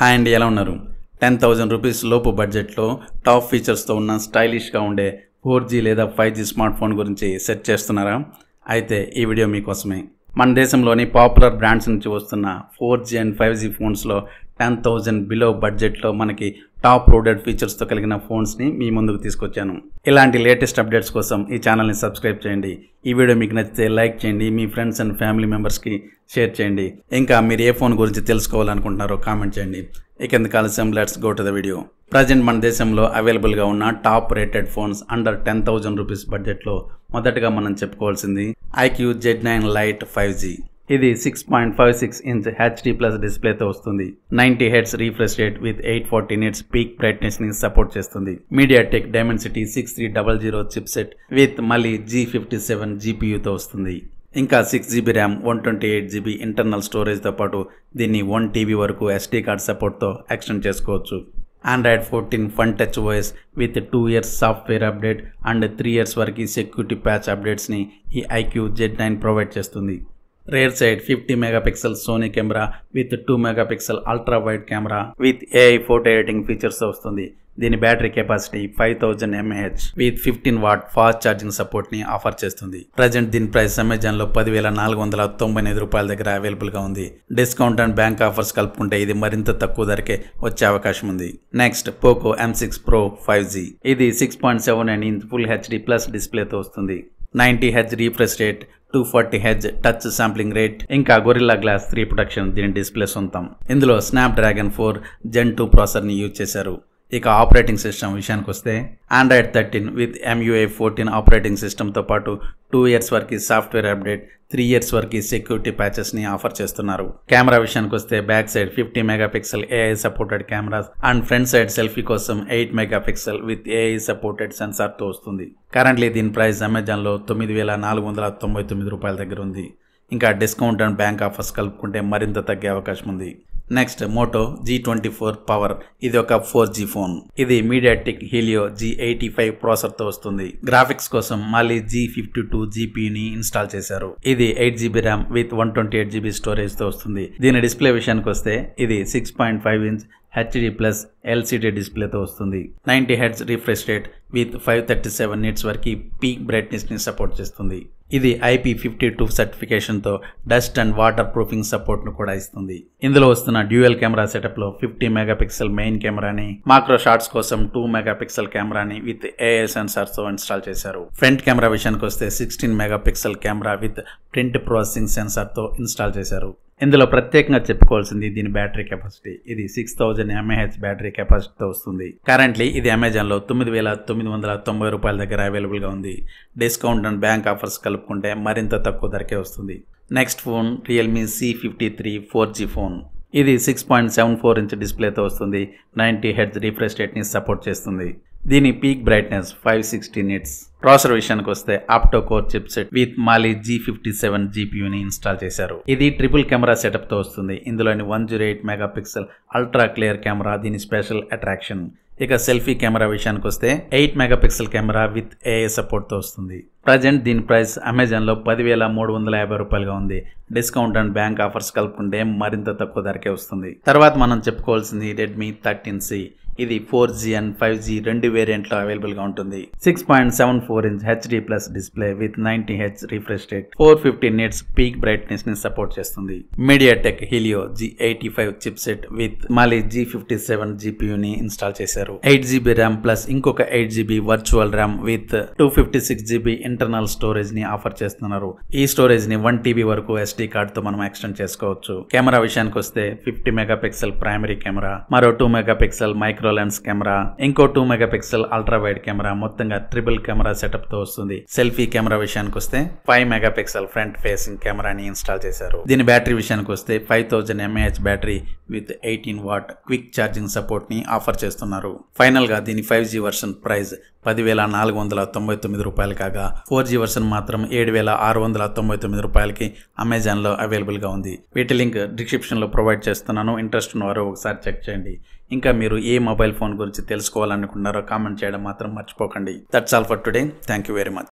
Hi అండి, ఎలా ఉన్నారు? 10,000 రూపీస్ లోపు బడ్జెట్లో టాప్ ఫీచర్స్తో ఉన్న స్టైలిష్గా ఉండే 4G లేదా 5G స్మార్ట్ ఫోన్ గురించి సెర్చ్ చేస్తున్నారా? అయితే ఈ వీడియో మీకోసమే. మన దేశంలోని పాపులర్ బ్రాండ్స్ నుంచి వస్తున్న 4G అండ్ 5G ఫోన్స్లో 10,000 బిలో బడ్జెట్లో మనకి టాప్ లోడెడ్ ఫీచర్స్తో కలిగిన ఫోన్స్ని మీ ముందుకు తీసుకొచ్చాను. ఇలాంటి లేటెస్ట్ అప్డేట్స్ కోసం ఈ ఛానల్ని సబ్స్క్రైబ్ చేయండి. ఈ వీడియో మీకు నచ్చితే లైక్ చేయండి, మీ ఫ్రెండ్స్ అండ్ ఫ్యామిలీ మెంబర్స్కి షేర్ చేయండి. ఇంకా మీరు ఏ ఫోన్ గురించి తెలుసుకోవాలనుకుంటున్నారో కామెంట్ చేయండి. ఇక ఎందుకు ఆలస్యం, let's go to the video. Present మన దేశంలో అవైలబుల్గా ఉన్న top rated phones under 10,000 rupees బడ్జెట్లో మొదటగా మనం చెప్పుకోవాల్సింది IQ Z9 Lite 5G. ఇది 6.56 ఇంచ్ HD+ డిస్ప్లేతో వస్తుంది. 90 Hz refresh rate with 840 nits peak brightness ని సపోర్ట్ చేస్తుంది. MediaTek Dimensity 6300 చిప్సెట్ విత్ మళ్ళీ G57 GPUతో వస్తుంది. ఇంకా 6GB ర్యామ్, 128GB ఇంటర్నల్ స్టోరేజ్తో పాటు దీన్ని 1TB వరకు SD కార్డ్ సపోర్ట్తో ఎక్స్టెండ్ చేసుకోవచ్చు. Android 14 Fun Touch OS with 2 years software update and 3 years వరకు సెక్యూరిటీ ప్యాచ్ అప్డేట్స్ని ఈ IQ Z9 ప్రొవైడ్ చేస్తుంది. Rear side 50 megapixel Sony camera with 2 megapixel ultra wide camera with AI photo editing ఫీచర్స్తో వస్తుంది. దీని battery capacity 5000 mAh with 15 watt fast charging సపోర్ట్ని offer చేస్తుంది. Present దీని ప్రైస్ అమెజాన్లో 10,499 రూపాయల దగ్గర అవైలబుల్గా ఉంది. డిస్కౌంట్ అండ్ బ్యాంక్ ఆఫర్స్ కలుపుకుంటే ఇది మరింత తక్కువ ధరకే వచ్చే అవకాశం ఉంది. Next Poco M6 Pro 5G. ఇది 6.79 ఇంచ్ ఫుల్ HD+ డిస్ప్లేతో వస్తుంది. 90 Hz refresh rate, 240 Hz touch sampling rate, ఇంకా గొరిల్లా గ్లాస్ 3 ప్రొటెక్షన్ దీని డిస్ప్లే సొంతం. ఇందులో స్నాప్డ్రాగన్ 4 Gen 2 ప్రాసెసర్ని యూజ్ చేశారు. ఇక ఆపరేటింగ్ సిస్టమ్ విషయానికి వస్తే Android 13 విత్ MUI 14 ఆపరేటింగ్ సిస్టమ్తో పాటు 2 years వరకు సాఫ్ట్వేర్ అప్డేట్, 3 years వరకు సెక్యూరిటీ ప్యాచెస్ని ఆఫర్ చేస్తున్నారు. కెమెరా విషయానికి వస్తే back side 50 megapixel AI supported cameras and front side selfie కోసం 8 మెగాపిక్సెల్ విత్ AI సపోర్టెడ్ సెన్సార్తో వస్తుంది. కరెంట్లీ దీని ప్రైస్ అమెజాన్లో 9,499 రూపాయల దగ్గర ఉంది. ఇంకా డిస్కౌంట్ అండ్ బ్యాంక్ ఆఫర్స్ కలుపుకుంటే మరింత తగ్గే అవకాశం ఉంది. Next Moto G24 power. ఇది ఒక 4G ఫోన్. ఇది MediaTek Helio G85 ప్రాసెసర్తో వస్తుంది. గ్రాఫిక్స్ కోసం మళ్ళీ G52 GPUని ఇన్స్టాల్ చేశారు. ఇది 8GB ర్యామ్ విత్ 128GB స్టోరేజ్తో వస్తుంది. దీని డిస్ప్లే విషయానికి వస్తే ఇది 6.5 ఇంచ్ HD+ LCD డిస్ప్లేతో వస్తుంది. 90 Hz refresh rate with 537 nits వరకు పీక్ బ్రైట్నెస్ని సపోర్ట్ చేస్తుంది. ఇది IP52 సర్టిఫికేషన్తో డస్ట్ అండ్ వాటర్ ప్రూఫింగ్ సపోర్ట్ను కూడా ఇస్తుంది. ఇందులో వస్తున్న డ్యూయల్ కెమెరా సెటప్లో 50 మెగాపిక్సెల్ మెయిన్ కెమెరాని, మాక్రో షాట్స్ కోసం 2 మెగాపిక్సెల్ కెమెరాని విత్ AI సెన్సార్స్తో ఇన్స్టాల్ చేశారు. ఫ్రంట్ కెమెరా విషయానికి వస్తే 16 megapixel camera with print processing సెన్సార్తో ఇన్స్టాల్ చేశారు. ఇందులో ప్రత్యేకంగా చెప్పుకోవాల్సింది దీని బ్యాటరీ కెపాసిటీ. ఇది 6000 mAh బ్యాటరీ కెపాసిటీతో వస్తుంది. కరెంట్లీ ఇది అమెజాన్లో 9,990 రూపాయల దగ్గర అవైలబుల్గా ఉంది. డిస్కౌంట్ అండ్ బ్యాంక్ ఆఫర్స్ కలుపుకుంటే మరింత తక్కువ ధరకే వస్తుంది. Next phone Realme C53 4G phone. ఇది 6.74 ఇంచ్ డిస్ప్లేతో వస్తుంది. 90 Hz రిఫ్రెష్ రేట్ని సపోర్ట్ చేస్తుంది. దీని పీక్ బ్రైట్నెస్ 560 నిట్స్. ప్రాసెసర్ విషయానికి వస్తే octa core chipset with Mali G57 GPUని ఇన్స్టాల్ చేశారు. ఇది ట్రిపుల్ కెమెరా సెటప్తో వస్తుంది. ఇందులోని 108 మెగాపిక్సెల్ అల్ట్రా క్లియర్ కెమెరా దీని స్పెషల్ అట్రాక్షన్. ఇక సెల్ఫీ కెమెరా విషయానికి వస్తే 8 మెగాపిక్సెల్ కెమెరా విత్ AI సపోర్ట్తో వస్తుంది. ప్రజెంట్ దీని ప్రైస్ అమెజాన్లో 10,350 రూపాయలుగా ఉంది. డిస్కౌంట్ అండ్ బ్యాంక్ ఆఫర్స్ కలుపుకుంటే మరింత తక్కువ ధరకే వస్తుంది. తర్వాత మనం చెప్పుకోవాల్సింది Redmi 13C. ఇది 4G అండ్ 5G రెండు వేరియంట్లో అవైలబుల్గా ఉంటుంది. 6.74 inch HD+ display with 90 Hz refresh rate, 450 nits peak brightness ని సపోర్ట్ చేస్తుంది. MediaTek Helio G85 chipset with మళ్ళీ G57 GPUని ఇన్స్టాల్ చేశారు. 8GB ర్యామ్ ప్లస్ ఇంకొక 8GB virtual RAM with 256GB internal storage ని ఆఫర్ చేస్తున్నారు. ఈ స్టోరేజ్ ని 1TB వరకు SD కార్డ్తో మనం ఎక్స్టెండ్ చేసుకోవచ్చు. కెమెరా విషయానికి వస్తే 50 మెగాపిక్సెల్ ప్రైమరీ కెమెరా, మరో 2 మెగాపిక్సెల్ మైక్రో లెన్స్ కెమెరా, ఇంకో 2 మెగాపిక్సెల్ అల్ట్రా వైడ్ కెమెరా, మొత్తంగా ట్రిపుల్ కెమెరా సెటప్ తో వస్తుంది. సెల్ఫీ కెమెరా విషయానికి వస్తే 5 మెగాపిక్సెల్ ఫ్రంట్ ఫేసింగ్ కెమెరాని ఇన్స్టాల్ చేశారు. దీని బ్యాటరీ విషయానికి వస్తే 5000 mAh battery with 18 what quick charging support ని ఆఫర్ చేస్తున్నారు. ఫైనల్ గా దీని 5G వర్షన్ ప్రైస్ 10,499 రూపాయలు కాగా 4G వర్షన్ మాత్రం 7,699 రూపాయలకి అమెజాన్లో అవైలబుల్గా ఉంది. వీటి లింక్ డిస్క్రిప్షన్లో ప్రొవైడ్ చేస్తున్నాను. ఇంట్రెస్ట్ ఉన్నవారు ఒకసారి చెక్ చేయండి. ఇంకా మీరు ఏ మొబైల్ ఫోన్ గురించి తెలుసుకోవాలనుకుంటున్నారో కామెంట్ చేయడం మాత్రం మర్చిపోకండి. That's all for today. Thank you very much.